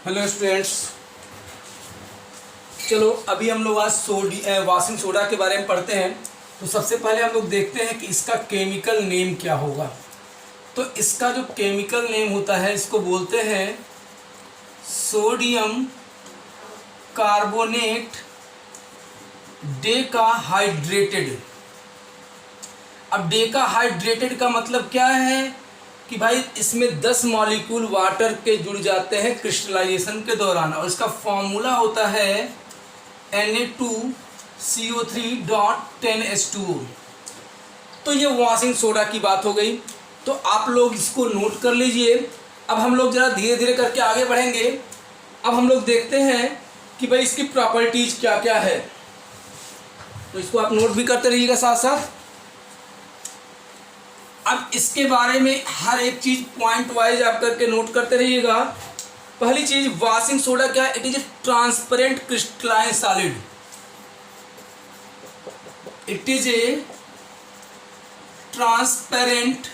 Hello students, चलो अभी हम लोग आज वाशिंग सोडा के बारे में पढ़ते हैं। तो सबसे पहले हम लोग देखते हैं कि इसका केमिकल नेम क्या होगा। तो इसका जो केमिकल नेम होता है इसको बोलते हैं सोडियम कार्बोनेट डेकाहाइड्रेटेड। अब डेकाहाइड्रेटेड का मतलब क्या है कि भाई इसमें 10 मॉलिक्यूल वाटर के जुड़ जाते हैं क्रिस्टलाइजेशन के दौरान, और इसका फॉर्मूला होता है Na2CO3.10H2O। तो ये वॉशिंग सोडा की बात हो गई, तो आप लोग इसको नोट कर लीजिए। अब हम लोग ज़रा धीरे धीरे करके आगे बढ़ेंगे। अब हम लोग देखते हैं कि भाई इसकी प्रॉपर्टीज क्या क्या है, तो इसको आप नोट भी करते रहिएगा साथ साथ। अब इसके बारे में हर एक चीज पॉइंट वाइज आप करके नोट करते रहिएगा। पहली चीज, वॉशिंग सोडा क्या है? It is a transparent crystalline solid. It is a transparent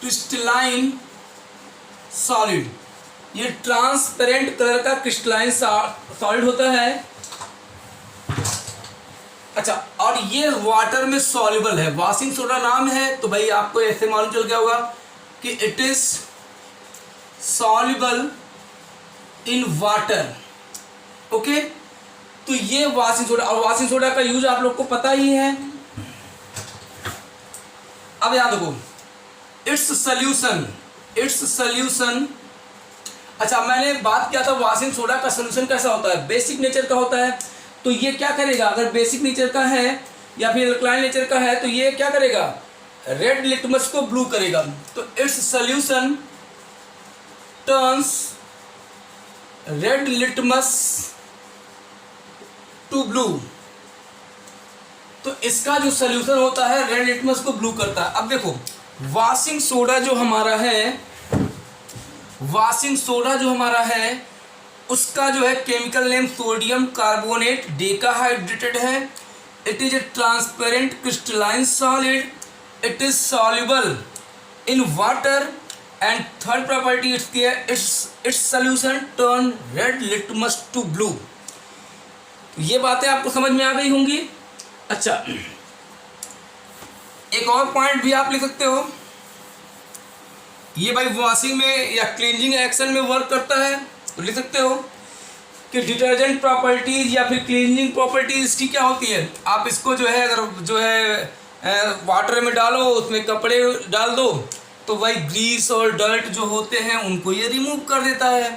crystalline solid. ये ट्रांसपेरेंट कलर का क्रिस्टलाइन सॉलिड होता है। अच्छा, और ये वाटर में सॉल्युबल है। वॉशिंग सोडा नाम है तो भाई आपको ऐसे मालूम चल गया होगा कि it is soluble in water. Okay, तो ये वॉशिंग सोडा, और वॉशिंग सोडा का यूज आप लोग को पता ही है। अब याद रखो, इट्स सॉल्यूशन। अच्छा, मैंने बात किया था वॉशिंग सोडा का सोल्यूशन कैसा होता है, बेसिक नेचर का होता है। तो ये क्या करेगा, अगर बेसिक नेचर का है या फिर अल्कलाइन नेचर का है तो ये क्या करेगा, रेड लिटमस को ब्लू करेगा। तो it's solution turns red litmus to blue. तो इसका जो सॉल्यूशन होता है रेड लिटमस को ब्लू करता है। अब देखो, वॉशिंग सोडा जो हमारा है उसका जो है chemical name sodium carbonate decahydrated है। It is a transparent crystalline solid. It is soluble in water. And third property it's solution turn red litmus to blue. ये बातें आपको समझ में आ गई होंगी। अच्छा, एक और पॉइंट भी आप लिख सकते हो, ये भाई वॉशिंग में या क्लींजिंग एक्शन में वर्क करता है। तो लिख सकते हो कि डिटर्जेंट प्रॉपर्टीज या फिर क्लीनिंग प्रॉपर्टीज इसकी क्या होती है। आप इसको जो है अगर वाटर में डालो, उसमें कपड़े डाल दो, तो भाई ग्रीस और डर्ट जो होते हैं उनको ये रिमूव कर देता है।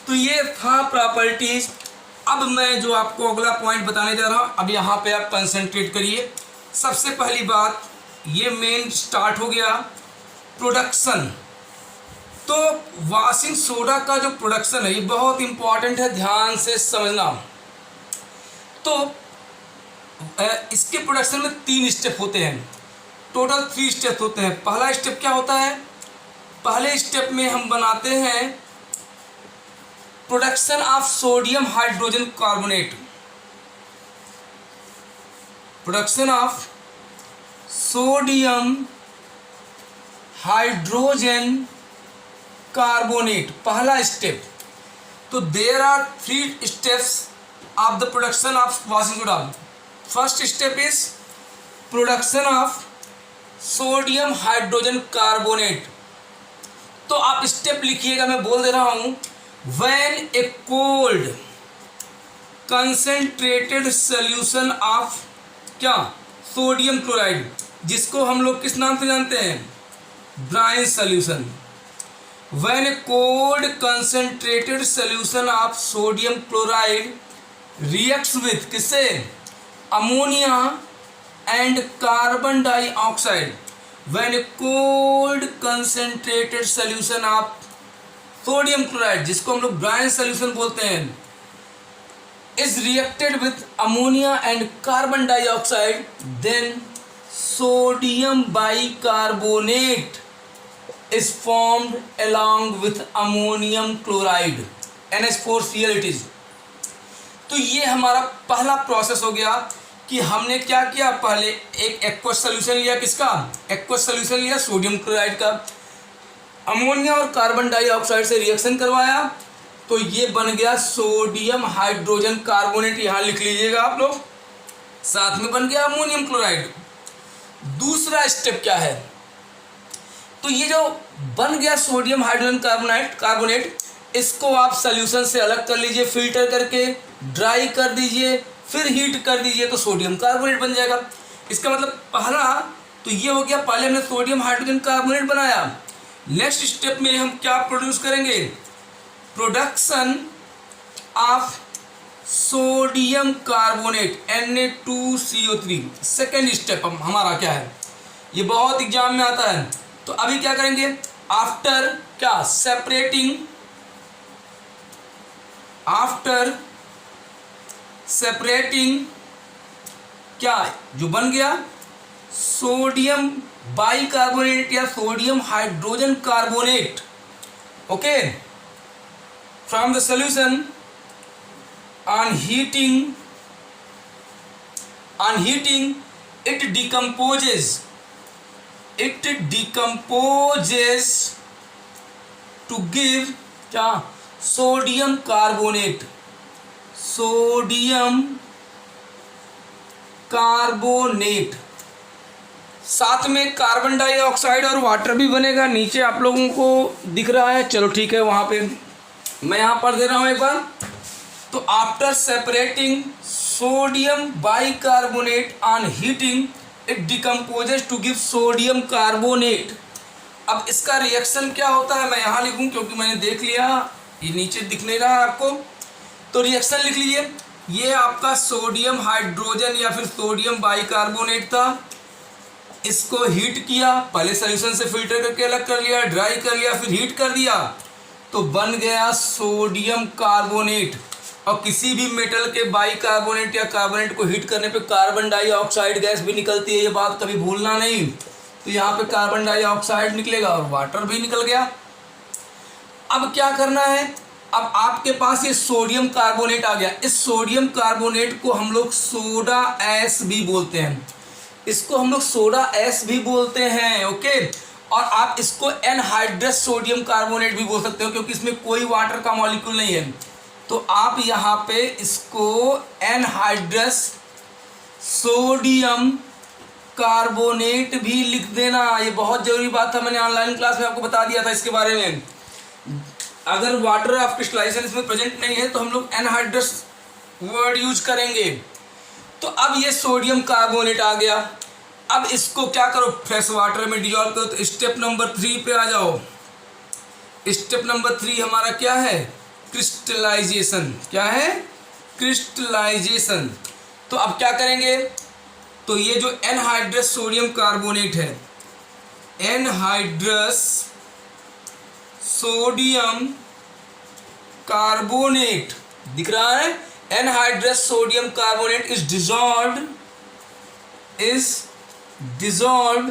तो ये था प्रॉपर्टीज। अब मैं जो आपको अगला पॉइंट बताने जा रहा हूँ, अब यहाँ पे आप कंसंट्रेट करिए। सबसे पहली बात, ये मेन स्टार्ट हो गया प्रोडक्शन। तो वॉशिंग सोडा का जो प्रोडक्शन है ये बहुत इंपॉर्टेंट है, ध्यान से समझना। तो इसके प्रोडक्शन में 3 स्टेप होते हैं, टोटल 3 स्टेप होते हैं। पहला स्टेप क्या होता है, पहले स्टेप में हम बनाते हैं production of sodium hydrogen carbonate. Production of sodium hydrogen carbonate, पहला स्टेप। तो there are 3 steps of the production of washing soda. First step is production of sodium hydrogen carbonate. तो आप स्टेप लिखिएगा, मैं बोल दे रहा हूं। When a cold concentrated solution of क्या, सोडियम क्लोराइड, जिसको हम लोग किस नाम से जानते हैं, brine solution. When a cold concentrated solution of sodium chloride reacts with किससे, ammonia and carbon dioxide. When a cold concentrated solution of sodium chloride, जिसको हम लोग ब्राइन सोल्यूशन बोलते हैं, is reacted with ammonia and carbon dioxide, then sodium bicarbonate is formed along with ammonium chloride, NH4Cl it is। तो ये हमारा पहला process हो गया कि हमने क्या किया, पहले एक एक्वस सोल्यूशन लिया, किसका, एक्वस सोल्यूशन लिया सोडियम क्लोराइड का। अमोनिया और कार्बन डाइऑक्साइड से रिएक्शन करवाया तो ये बन गया सोडियम हाइड्रोजन कार्बोनेट, यहाँ लिख लीजिएगा आप लोग, साथ में बन गया अमोनियम क्लोराइड। दूसरा स्टेप क्या है, तो ये जो बन गया सोडियम हाइड्रोजन कार्बोनेट, इसको आप सॉल्यूशन से अलग कर लीजिए, फिल्टर करके ड्राई कर दीजिए, फिर हीट कर दीजिए तो सोडियम कार्बोनेट बन जाएगा। इसका मतलब पहला तो ये हो गया, पहले हमने सोडियम हाइड्रोजन कार्बोनेट बनाया। नेक्स्ट स्टेप में हम क्या प्रोड्यूस करेंगे, production of sodium carbonate Na2CO3। Second step हमारा क्या है, ये बहुत एग्जाम में आता है। तो अभी क्या करेंगे, आफ्टर क्या सेपरेटिंग क्या जो बन गया सोडियम बाइकार्बोनेट या sodium hydrogen carbonate, okay, from the solution on heating it decomposes to give क्या सोडियम कार्बोनेट, साथ में कार्बन डाइऑक्साइड और वाटर भी बनेगा। नीचे आप लोगों को दिख रहा है, चलो ठीक है, वहाँ पे मैं यहाँ पढ़ दे रहा हूँ एक बार। तो after separating sodium bicarbonate on heating it decomposes to give sodium carbonate. अब इसका रिएक्शन क्या होता है मैं यहाँ लिखूँ क्योंकि मैंने देख लिया, ये नीचे दिख नहीं रहा आपको, तो रिएक्शन लिख लीजिए। ये आपका सोडियम हाइड्रोजन या फिर सोडियम बाइकार्बोनेट था, इसको हीट किया, पहले सॉल्यूशन से फिल्टर करके अलग कर लिया, ड्राई कर लिया, फिर हीट कर दिया तो बन गया सोडियम कार्बोनेट। और किसी भी मेटल के बाइकार्बोनेट या कार्बोनेट को हीट करने पे कार्बन डाइऑक्साइड गैस भी निकलती है, ये बात कभी भूलना नहीं। तो यहाँ पे कार्बन डाइऑक्साइड निकलेगा और वाटर भी निकल गया। अब क्या करना है, अब आपके पास ये सोडियम कार्बोनेट आ गया। इस सोडियम कार्बोनेट को हम लोग सोडा ऐश भी बोलते हैं, इसको हम लोग सोडा ऐश भी बोलते हैं, ओके। और आप इसको एनहाइड्रस सोडियम कार्बोनेट भी बोल सकते हो क्योंकि इसमें कोई वाटर का मॉलिक्यूल नहीं है। तो आप यहाँ पे इसको एनहाइड्रस सोडियम कार्बोनेट भी लिख देना, ये बहुत जरूरी बात था, मैंने ऑनलाइन क्लास में आपको बता दिया था इसके बारे में। अगर वाटर ऑफ क्रिस्टलाइजेशन इसमें प्रेजेंट नहीं है तो हम लोग एनहाइड्रस वर्ड यूज करेंगे। तो अब ये सोडियम कार्बोनेट आ गया, अब इसको क्या करो, फ्रेश वाटर में डिजॉल्व करो। तो स्टेप नंबर 3 पे आ जाओ। स्टेप नंबर 3 हमारा क्या है, क्रिस्टलाइजेशन। क्या है, क्रिस्टलाइजेशन। तो अब क्या करेंगे, तो ये जो एनहाइड्रस सोडियम कार्बोनेट है, एनहाइड्रस सोडियम कार्बोनेट दिख रहा है, anhydrous sodium carbonate is dissolved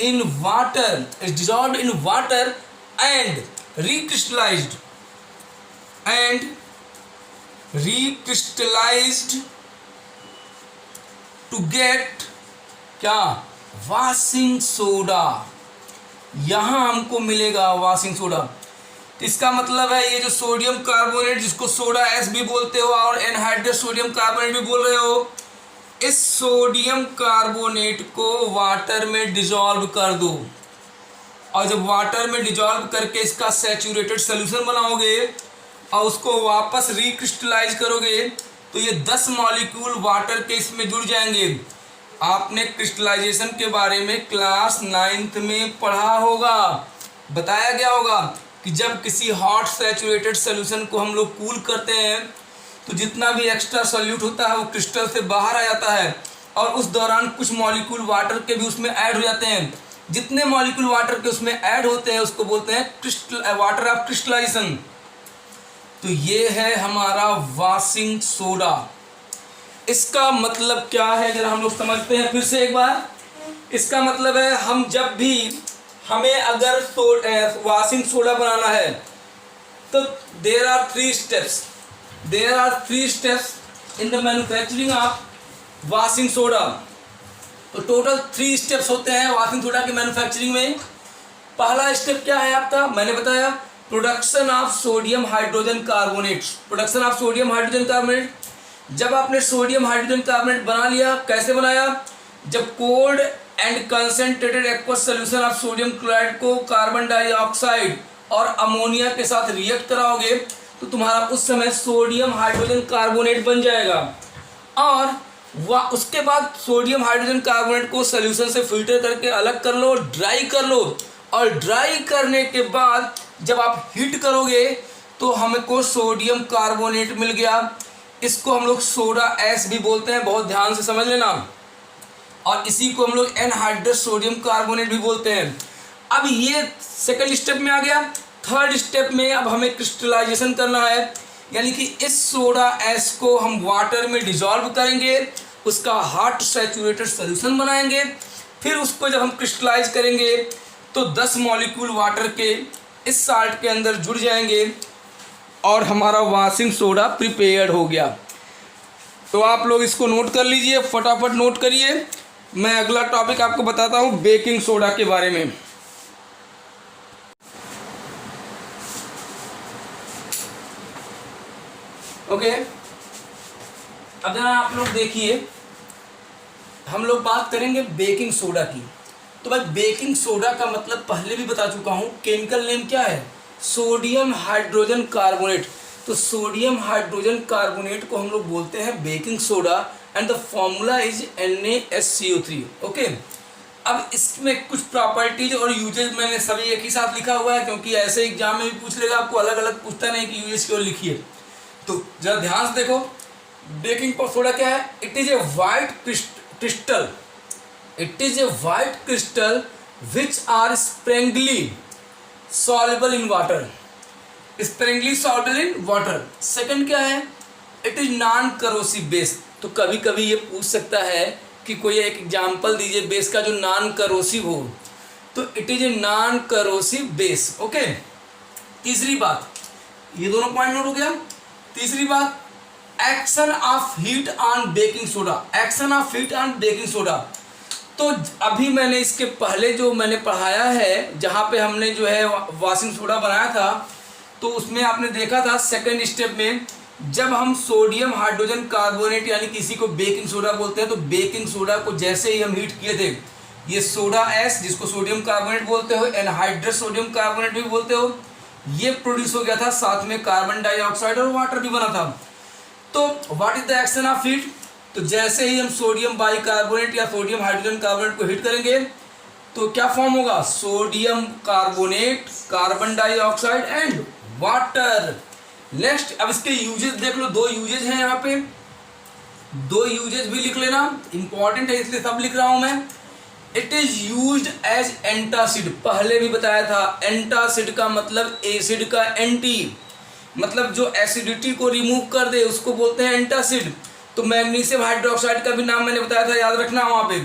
in water and recrystallized to get क्या, वॉशिंग सोडा। यहाँ हमको मिलेगा वॉशिंग सोडा। तो इसका मतलब है ये जो सोडियम कार्बोनेट जिसको सोडा ऐश भी बोलते हो और एनहाइड्रस सोडियम कार्बोनेट भी बोल रहे हो, इस सोडियम कार्बोनेट को वाटर में डिजॉल्व कर दो। और जब वाटर में डिजॉल्व करके इसका सैचुरेटेड सोल्यूशन बनाओगे और उसको वापस रिक्रिस्टलाइज करोगे तो ये 10 मॉलिक्यूल वाटर के इसमें जुड़ जाएंगे। आपने क्रिस्टलाइजेशन के बारे में क्लास 9th में पढ़ा होगा, बताया गया होगा कि जब किसी हॉट सैचुरेटेड सोल्यूशन को हम लोग कूल करते हैं तो जितना भी एक्स्ट्रा सॉल्यूट होता है वो क्रिस्टल से बाहर आ जाता है और उस दौरान कुछ मॉलिक्यूल वाटर के भी उसमें ऐड हो जाते हैं। जितने मॉलिक्यूल वाटर के उसमें ऐड होते हैं उसको बोलते हैं वाटर ऑफ क्रिस्टलाइजेशन। तो ये है हमारा वॉशिंग सोडा। इसका मतलब क्या है जरा हम लोग समझते हैं फिर से एक बार। इसका मतलब है हम जब भी हमें अगर वॉशिंग सोडा बनाना है तो there are 3 steps in the manufacturing of washing soda. तो टोटल 3 स्टेप्स होते हैं वॉशिंग सोडा की मैन्युफैक्चरिंग में। पहला स्टेप क्या है आपका, मैंने बताया production of sodium hydrogen carbonate. Production of sodium hydrogen carbonate, जब आपने सोडियम हाइड्रोजन कार्बोनेट बना लिया, कैसे बनाया, जब cold and concentrated aqueous solution of sodium chloride को कार्बन डाइऑक्साइड और अमोनिया के साथ रिएक्ट कराओगे तो तुम्हारा उस समय सोडियम हाइड्रोजन कार्बोनेट बन जाएगा। और वह उसके बाद सोडियम हाइड्रोजन कार्बोनेट को सोल्यूशन से फिल्टर करके अलग कर लो, ड्राई कर लो, और ड्राई करने के बाद जब आप हीट करोगे तो हमको सोडियम कार्बोनेट मिल गया। इसको हम लोग सोडा एस भी बोलते हैं, बहुत ध्यान से समझ लेना। और इसी को हम लोग एनहाइड्रस सोडियम कार्बोनेट भी बोलते हैं। अब ये सेकंड स्टेप में आ गया। थर्ड स्टेप में अब हमें क्रिस्टलाइजेशन करना है, यानी कि इस सोडा एस को हम वाटर में डिजॉल्व करेंगे, उसका हॉट सैचुरेटेड सॉल्यूशन बनाएंगे। फिर उसको जब हम क्रिस्टलाइज करेंगे तो 10 मॉलिक्यूल वाटर के इस साल्ट के अंदर जुड़ जाएंगे और हमारा वॉशिंग सोडा प्रिपेयर्ड हो गया। तो आप लोग इसको नोट कर लीजिए, फटाफट नोट करिए। मैं अगला टॉपिक आपको बताता हूँ बेकिंग सोडा के बारे में। ओके, अब जरा आप लोग देखिए, हम लोग बात करेंगे बेकिंग सोडा की। तो भाई बेकिंग सोडा का मतलब पहले भी बता चुका हूँ, केमिकल नेम क्या है, सोडियम हाइड्रोजन कार्बोनेट। तो सोडियम हाइड्रोजन कार्बोनेट को हम लोग बोलते हैं baking soda and the formula is NaSCO3। Okay, अब इसमें कुछ प्रॉपर्टीज और यूजेज मैंने सभी एक ही साथ लिखा हुआ है, क्योंकि ऐसे एग्जाम में भी पूछ लेगा, आपको अलग अलग पूछता नहीं कि यूजेज क्यों लिखिए। तो जरा ध्यान से देखो, बेकिंग सोडा क्या है, it is a white crystal, it is a white crystal which are sparingly soluble in water, sparingly soluble in water. Second क्या है, it is non corrosive base. तो कभी कभी ये पूछ सकता है कि कोई एक एग्जाम्पल दीजिए बेस का जो नॉन करोसिव हो, तो it is a non corrosive base. Okay, तीसरी बात, ये दोनों पॉइंट नोट हो गया। तीसरी बात, action of heat on baking soda, action of heat on baking soda. तो अभी मैंने इसके पहले जो मैंने पढ़ाया है, जहाँ पे हमने जो है वॉशिंग सोडा बनाया था, तो उसमें आपने देखा था सेकंड स्टेप में जब हम सोडियम हाइड्रोजन कार्बोनेट यानी किसी को बेकिंग सोडा बोलते हैं, तो बेकिंग सोडा को जैसे ही हम हीट किए थे, ये सोडा एस जिसको सोडियम कार्बोनेट बोलते हो, एनहाइड्रस सोडियम कार्बोनेट भी बोलते हो, ये प्रोड्यूस हो गया था, साथ में कार्बन डाइऑक्साइड और वाटर भी बना था। तो what is the action of heat, तो जैसे ही हम सोडियम बाइकार्बोनेट या सोडियम हाइड्रोजन कार्बोनेट को हीट करेंगे तो क्या फॉर्म होगा, sodium carbonate, carbon dioxide and water. Next, अब इसके यूजेस देख लो, दो यूजेस हैं यहाँ पे, दो यूजेस भी लिख लेना, इंपॉर्टेंट है इसलिए सब लिख रहा हूं मैं। It is used as antacid, पहले भी बताया था, एंटासिड का मतलब एसिड का एंटी, मतलब जो एसिडिटी को रिमूव कर दे उसको बोलते हैं एंटासिड। तो मैग्नीशियम हाइड्रोक्साइड का भी नाम मैंने बताया था, याद रखना वहाँ पे।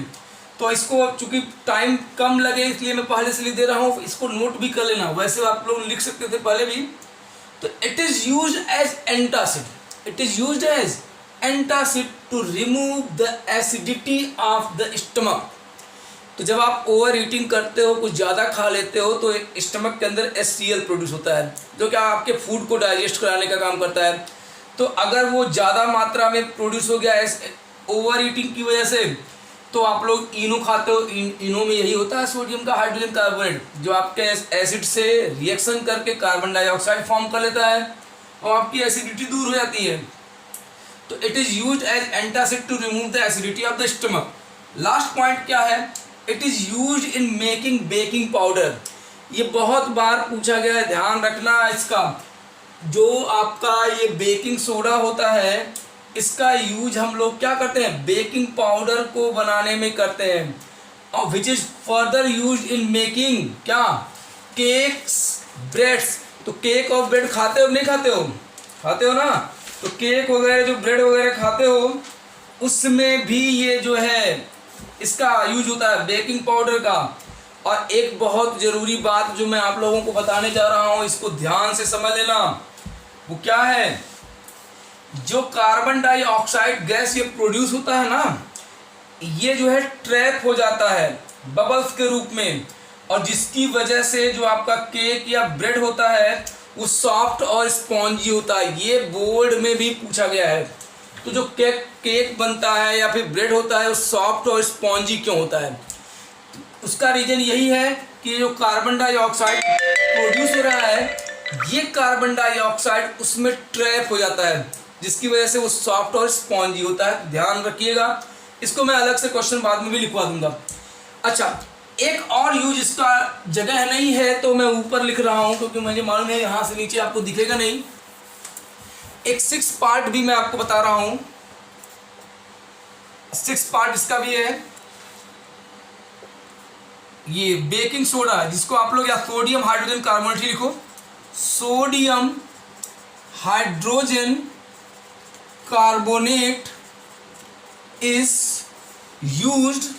तो इसको चूंकि टाइम कम लगे इसलिए मैं पहले से लिख दे रहा हूँ, इसको नोट भी कर लेना, वैसे आप लोग लिख सकते थे पहले भी। तो it is used as antacid, it is used as antacid to remove the acidity of the stomach. तो जब आप ओवर ईटिंग करते हो, कुछ ज़्यादा खा लेते हो, तो स्टमक के अंदर HCl प्रोड्यूस होता है, जो कि आपके फूड को डाइजेस्ट कराने का काम करता है। तो अगर वो ज़्यादा मात्रा में प्रोड्यूस हो गया ओवर ईटिंग की वजह से, तो आप लोग इनो खाते हो, इनो में यही होता है सोडियम का हाइड्रोजन कार्बोनेट, जो आपके एसिड से रिएक्शन करके कार्बन डाइऑक्साइड फॉर्म कर लेता है और आपकी एसिडिटी दूर हो जाती है। तो it is used as antacid to remove the acidity of the stomach. Last point क्या है, it is used in making baking powder. ये बहुत बार पूछा गया है, ध्यान रखना इसका। जो आपका ये बेकिंग सोडा होता है, इसका यूज हम लोग क्या करते हैं, बेकिंग पाउडर को बनाने में करते हैं, और which is further use in making क्या, केक्स, ब्रेड्स। तो केक और ब्रेड खाते हो नहीं खाते हो, खाते हो ना। तो केक वगैरह जो ब्रेड वगैरह खाते हो, उसमें भी ये जो है इसका यूज होता है बेकिंग पाउडर का। और एक बहुत ज़रूरी बात जो मैं आप लोगों को बताने जा रहा हूँ, इसको ध्यान से समझ लेना, वो क्या है, जो कार्बन डाइऑक्साइड गैस ये प्रोड्यूस होता है ना, ये जो है ट्रैप हो जाता है बबल्स के रूप में, और जिसकी वजह से जो आपका केक या ब्रेड होता है वो सॉफ्ट और स्पॉन्जी होता है। ये बोर्ड में भी पूछा गया है। तो जो केक बनता है या फिर ब्रेड होता है वो सॉफ्ट और स्पॉन्जी क्यों होता है? उसका रीज़न यही है कि जो कार्बन डाइऑक्साइड प्रोड्यूस हो रहा है, ये कार्बन डाइऑक्साइड उसमें ट्रैप हो जाता है, जिसकी वजह से वो सॉफ्ट और स्पॉन्जी होता है। ध्यान रखिएगा, इसको मैं अलग से क्वेश्चन बाद में भी लिखवा दूंगा। अच्छा, एक और यूज इसका जगह नहीं है तो मैं ऊपर लिख रहा हूं क्योंकि मुझे मालूम है यहाँ से नीचे आपको दिखेगा नहीं। एक 6 पार्ट भी मैं आपको बता रहा हूं, 6 पार्ट इसका भी है। ये बेकिंग सोडा, जिसको आप लोग या सोडियम हाइड्रोजन कार्बोनेट ही लिखो, sodium hydrogen carbonate is used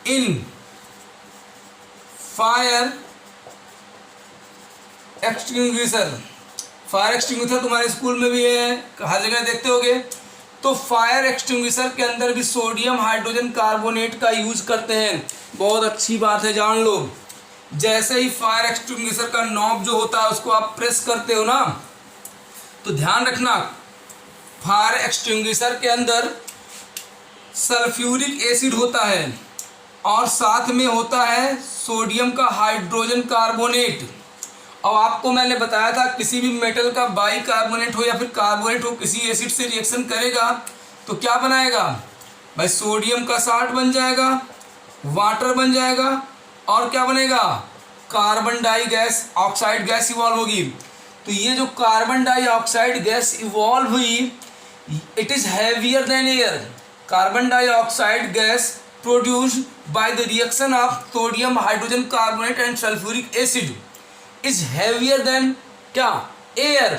in fire extinguisher. Fire extinguisher तुम्हारे स्कूल में भी है, हर जगह देखते होगे। तो फायर एक्सटिंग्विशर के अंदर भी सोडियम हाइड्रोजन कार्बोनेट का यूज करते हैं। बहुत अच्छी बात है, जान लो। जैसे ही फायर एक्सटिंग्विशर का नॉब जो होता है उसको आप प्रेस करते हो ना, तो ध्यान रखना फायर एक्सटिंग्विशर के अंदर सल्फ्यूरिक एसिड होता है और साथ में होता है सोडियम का हाइड्रोजन कार्बोनेट। अब आपको मैंने बताया था किसी भी मेटल का बाई कार्बोनेट हो या फिर कार्बोनेट हो, किसी एसिड से रिएक्शन करेगा तो क्या बनाएगा भाई? सोडियम का साल्ट बन जाएगा, वाटर बन जाएगा और क्या बनेगा? Carbon di gas oxide gas evolve होगी। तो ये जो कार्बन डाइऑक्साइड गैस इवॉल्व हुई, it is heavier than air. Carbon dioxide gas produced by the reaction of sodium hydrogen carbonate and sulfuric acid is heavier than क्या? Air.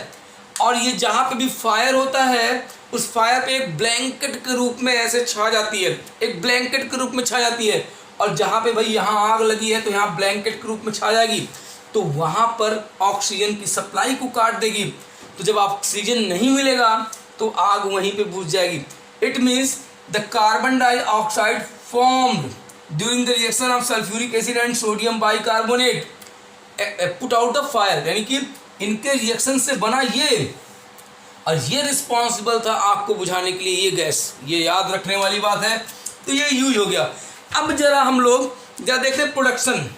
और ये जहाँ पे भी फायर होता है उस फायर पे एक ब्लैंकेट के रूप में ऐसे छा जाती है, एक ब्लैंकेट के रूप में छा जाती है। और जहाँ पे भाई यहाँ आग लगी है तो यहाँ ब्लैंकेट के रूप में छा जाएगी, तो वहाँ पर ऑक्सीजन की सप्लाई को काट देगी। तो जब ऑक्सीजन नहीं मिलेगा तो आग वहीं पे बुझ जाएगी। It means the carbon dioxide formed during the reaction of sulfuric acid and sodium bicarbonate put out the fire, यानी कि इनके रिएक्शन से बना ये, और ये रिस्पॉन्सिबल था आग को बुझाने के लिए, ये गैस। ये याद रखने वाली बात है। तो ये यूज हो गया। अब जरा हम लोग जरा देखते हैं प्रोडक्शन।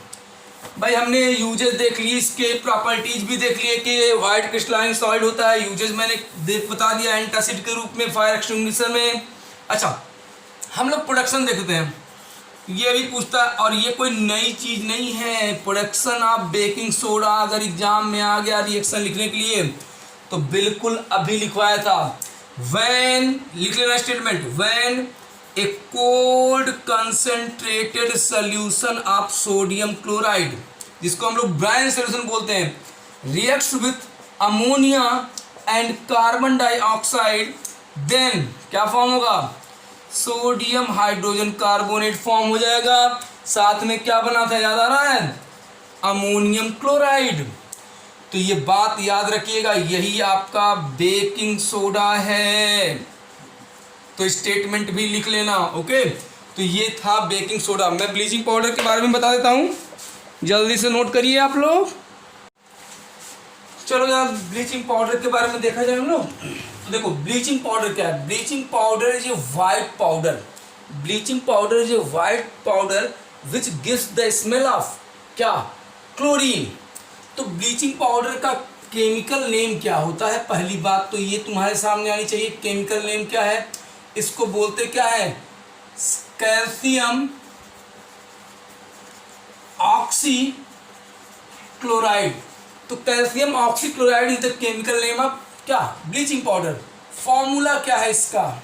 भाई हमने यूजेस देख लिए, इसके प्रॉपर्टीज भी देख लिए कि वाइट क्रिस्टलाइन सॉलिड होता है। यूजेस मैंने बता दिया एंटासिड के रूप में फायर एक्सटिंग्विशर में। अच्छा, हम लोग प्रोडक्शन देखते हैं। ये भी पूछता है, और ये कोई नई चीज़ नहीं है। प्रोडक्शन ऑफ बेकिंग सोडा अगर एग्जाम में आ गया रिएक्शन लिखने के लिए तो बिल्कुल अभी लिखवाया था। व्हेन, लिख लेना statement, when a cold concentrated solution of sodium chloride, जिसको हम लोग ब्राइन सोल्यूशन बोलते हैं, reacts with ammonia and carbon dioxide, then क्या फॉर्म होगा? सोडियम हाइड्रोजन कार्बोनेट फॉर्म हो जाएगा। साथ में क्या बना था, याद आ रहा है? Ammonium chloride. तो ये बात याद रखिएगा, यही आपका बेकिंग सोडा है। तो स्टेटमेंट भी लिख लेना, ओके। तो ये था बेकिंग सोडा। मैं ब्लीचिंग पाउडर के बारे में बता देता हूँ, जल्दी से नोट करिए आप लोग। चलो यार, ब्लीचिंग पाउडर के बारे में देखा जाए हम लोग। तो देखो ब्लीचिंग पाउडर क्या है। Bleaching powder is a white powder. Bleaching powder is a white powder which gives the smell of क्या? क्लोरीन। तो ब्लीचिंग पाउडर का केमिकल नेम क्या होता है? पहली बात तो ये तुम्हारे सामने आनी चाहिए। केमिकल नेम क्या है? इसको बोलते क्या है? Calcium oxychloride. तो calcium oxychloride is the chemical name of क्या? Bleaching powder. फॉर्मूला क्या है इसका?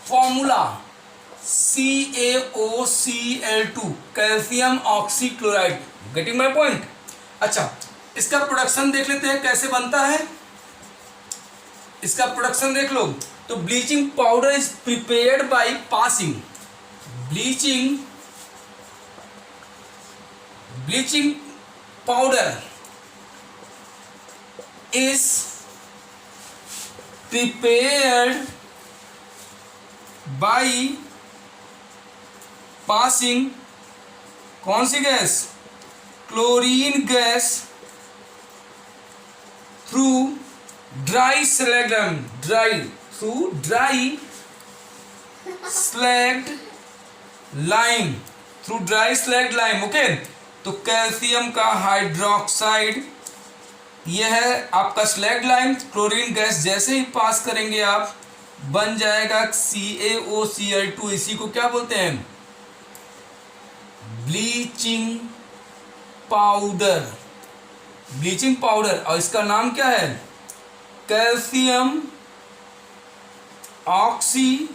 Formula CaOCl2, calcium oxychloride. Getting my point? अच्छा, इसका प्रोडक्शन देख लेते हैं कैसे बनता है। इसका प्रोडक्शन देख लो। तो bleaching powder is prepared by passing bleaching powder is prepared by passing कौन सी गैस? Chlorine gas through dry slaked lime, dry slaked lime. Okay, तो कैल्शियम का हाइड्रोक्साइड, यह है आपका स्लैग्ड लाइम। क्लोरीन गैस जैसे ही पास करेंगे आप, बन जाएगा CaOCl2। इसी को क्या बोलते हैं? Bleaching powder. ब्लीचिंग पाउडर, और इसका नाम क्या है? Calcium oxy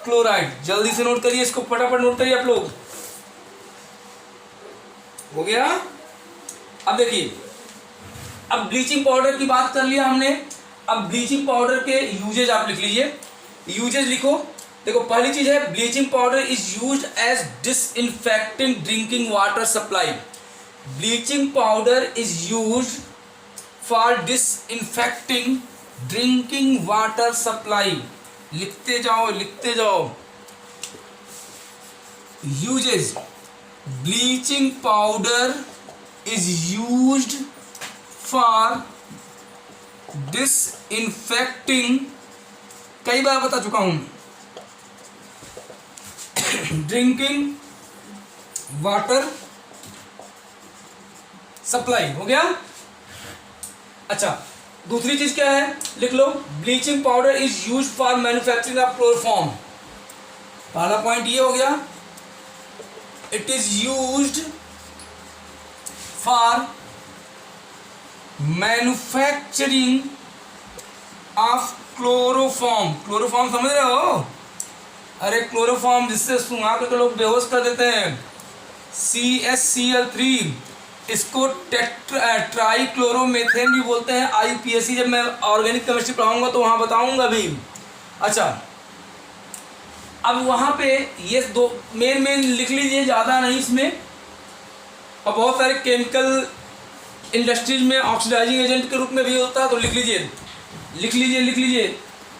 chloride. जल्दी से नोट करिए इसको, फटाफट नोट करिए आप लोग। हो गया? अब देखिए, अब ब्लीचिंग पाउडर की बात कर लिया हमने। अब ब्लीचिंग पाउडर के यूजेज आप लिख लीजिए। यूजेज लिखो। देखो, पहली चीज है, bleaching powder is used as disinfecting drinking water supply. Bleaching powder is used for disinfecting drinking water supply. लिखते जाओ, लिखते जाओ। Uses, bleaching powder is used for disinfecting, कई बार बता चुका हूं, ड्रिंकिंग वाटर सप्लाई। हो गया? अच्छा, दूसरी चीज क्या है, लिख लो। Bleaching powder is use for manufacturing of chloroform. पहला पॉइंट ये हो गया, it is used for manufacturing of chloroform. Chloroform समझ रहे हो? अरे क्लोरोफॉर्म जिससे सुंघा के तो लोग बेहोश कर देते हैं, CaCl3, इसको ट्राई क्लोरोमेथेन भी बोलते हैं, IUPAC। जब मैं ऑर्गेनिक केमिस्ट्री पढ़ाऊंगा तो वहाँ बताऊंगा भी। अच्छा, अब वहाँ पे ये दो मेन लिख लीजिए, ज़्यादा नहीं इसमें। और बहुत सारे केमिकल इंडस्ट्रीज में ऑक्सीडाइजिंग एजेंट के रूप में भी होता है, तो लिख लीजिए, लिख लीजिए, लिख लीजिए।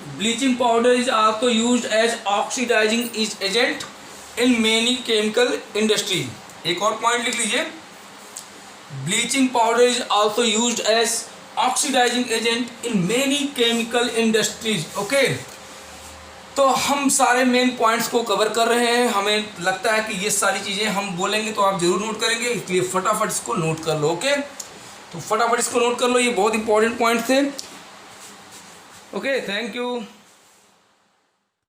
Bleaching powder is also used as oxidising agent in many chemical industries. एक और पॉइंट लिख लीजिए, bleaching powder is also used as oxidising agent in many chemical industries. Okay, तो हम सारे मेन पॉइंट्स को कवर कर रहे हैं। हमें लगता है कि ये सारी चीज़ें हम बोलेंगे तो आप जरूर नोट करेंगे, इसलिए फटाफट इसको नोट कर लो। ओके, तो फटाफट इसको नोट कर लो, ये बहुत इंपॉर्टेंट पॉइंट्स थे। Okay, thank you.